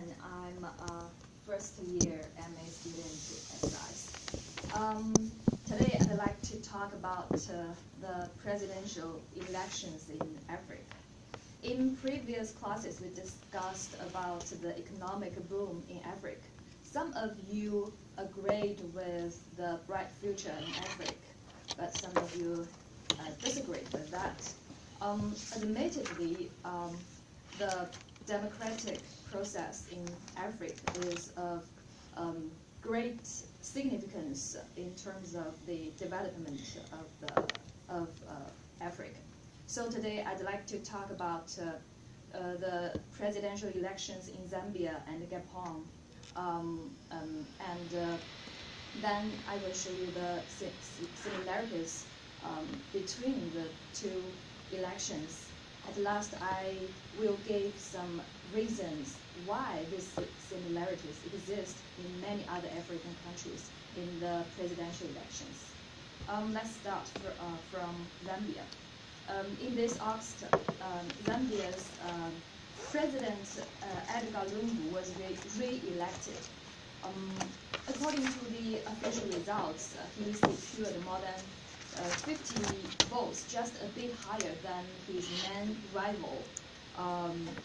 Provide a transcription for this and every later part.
Yiren. I'm a first-year MA student at SICE. Today, I'd like to talk about the presidential elections in Africa. In previous classes, we discussed about the economic boom in Africa. Some of you agreed with the bright future in Africa, but some of you disagreed with that. Admittedly, the democratic process in Africa is of great significance in terms of the development of Africa. So today I'd like to talk about the presidential elections in Zambia and Gabon, then I will show you the similarities between the two elections. At last, I will give some reasons why these similarities exist in many other African countries in the presidential elections. Let's start from Zambia. In this August, Zambia's President Edgar Lungu was re-elected. According to the official results, he secured more than 50 votes, just a bit higher than his main rival,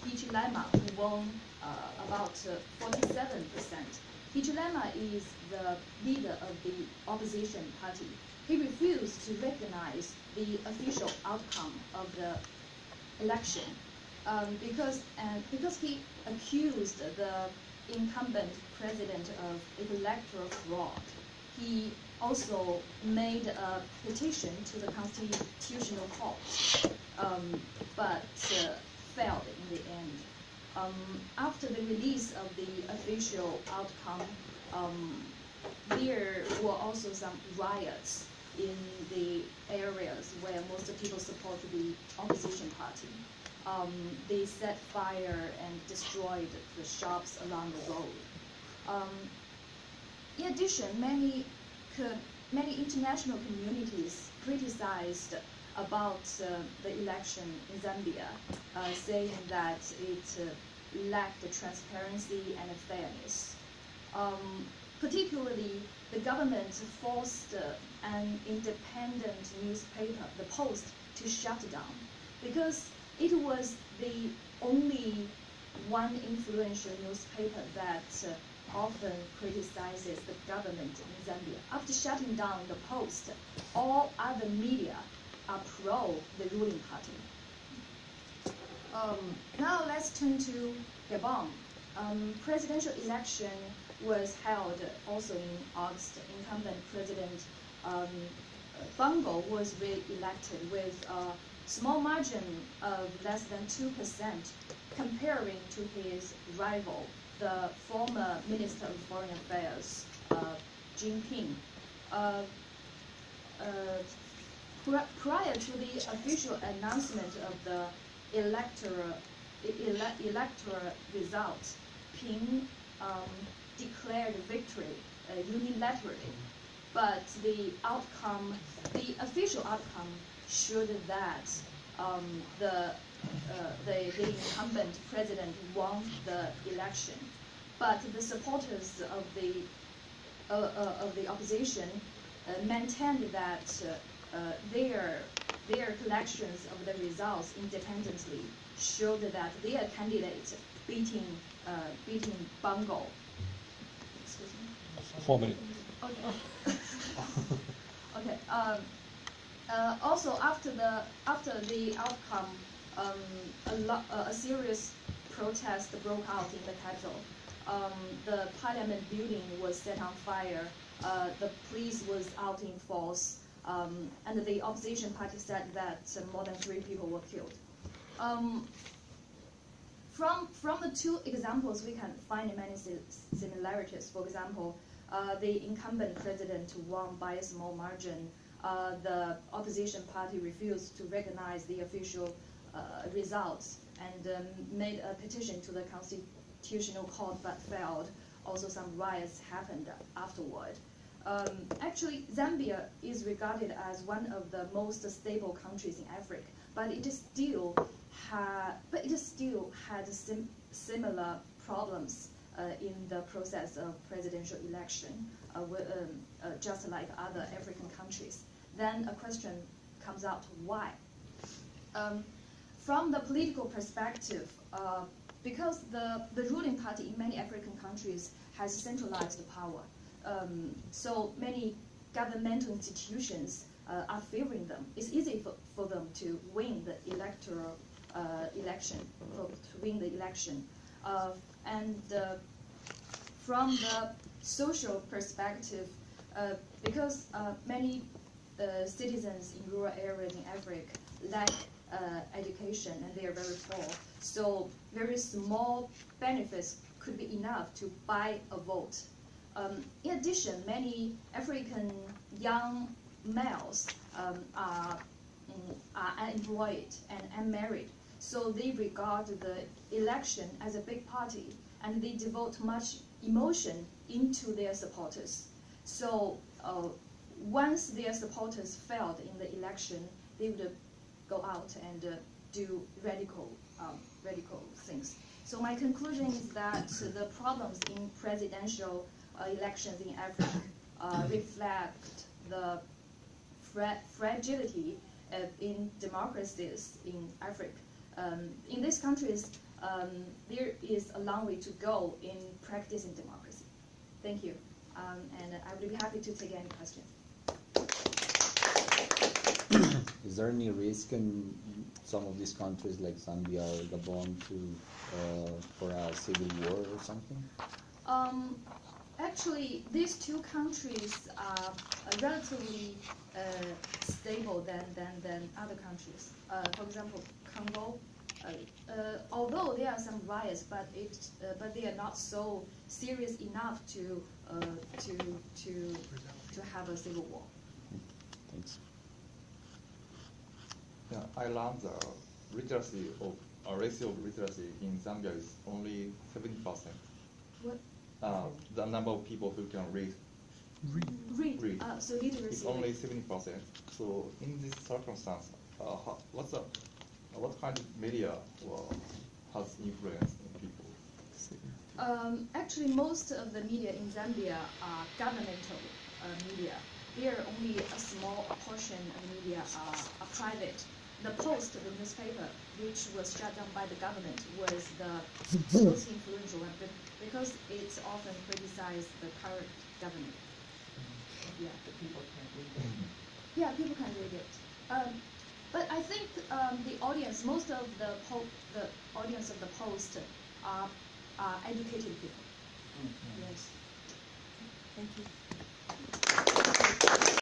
Hichilema, who won about 47%. Hichilema is the leader of the opposition party. He refused to recognize the official outcome of the election because he accused the incumbent president of electoral fraud. He also made a petition to the Constitutional Court, but failed in the end. After the release of the official outcome, there were also some riots in the areas where most people support the opposition party. They set fire and destroyed the shops along the road. In addition, many international communities criticized about the election in Zambia, saying that it lacked transparency and fairness. Particularly, the government forced an independent newspaper, the Post, to shut down because it was the only one influential newspaper that often criticizes the government in Zambia. After shutting down the Post, all other media are pro the ruling party. Now let's turn to Gabon. Presidential election was held also in August. Incumbent President Bongo was re-elected with a small margin of less than 2%, comparing to his rival, the former Minister of Foreign Affairs, Jinping. Prior to the official announcement of the electoral results, Ping declared victory unilaterally, but the official outcome showed that the incumbent president won the election, but the supporters of the opposition maintained that their collections of the results independently showed that their candidate beating Bongo. Excuse me. 4 minutes. Okay. Okay. Also, after the outcome, a serious protest broke out in the capital. The parliament building was set on fire. The police was out in force, and the opposition party said that more than 3 people were killed. From the two examples, we can find many similarities. For example, the incumbent president won by a small margin. The opposition party refused to recognize the official results and made a petition to the Constitutional Court but failed. Also, some riots happened afterward. Actually, Zambia is regarded as one of the most stable countries in Africa, but it still had similar problems in the process of presidential election, just like other African countries. Then a question comes out, why? From the political perspective, because the ruling party in many African countries has centralized power, so many governmental institutions are favoring them. It's easy for them to win the electoral election, to win the election. From the social perspective, because many citizens in rural areas in Africa lack education and they are very poor, so very small benefits could be enough to buy a vote. In addition, many African young males are unemployed and unmarried, so they regard the election as a big party and they devote much emotion into their supporters. So once their supporters failed in the election, they would go out and do radical things. So my conclusion is that the problems in presidential elections in Africa reflect the fragility in democracies in Africa. In these countries, there is a long way to go in practicing democracy. Thank you. And I would be happy to take any questions. Is there any risk in some of these countries like Zambia or Gabon for a civil war or something? Actually, these two countries are relatively stable than other countries. For example, Congo, although there are some riots, but they are not so serious enough to have a civil war. Thanks. Yeah, I learned the literacy of ratio of literacy in Zambia is only 70%. What? The number of people who can read. Read. So literacy. It's only 70%. So in this circumstance, what kind of media has influence on people? Actually, most of the media in Zambia are governmental media. There are only a small portion of media are private. The Post, the newspaper, which was shut down by the government, was the most influential one because it often criticized the current government. Yeah. The people can't read it. Yeah, people can read it. But I think the audience, most of the audience of the Post are educated people. Mm-hmm. Yes. Thank you.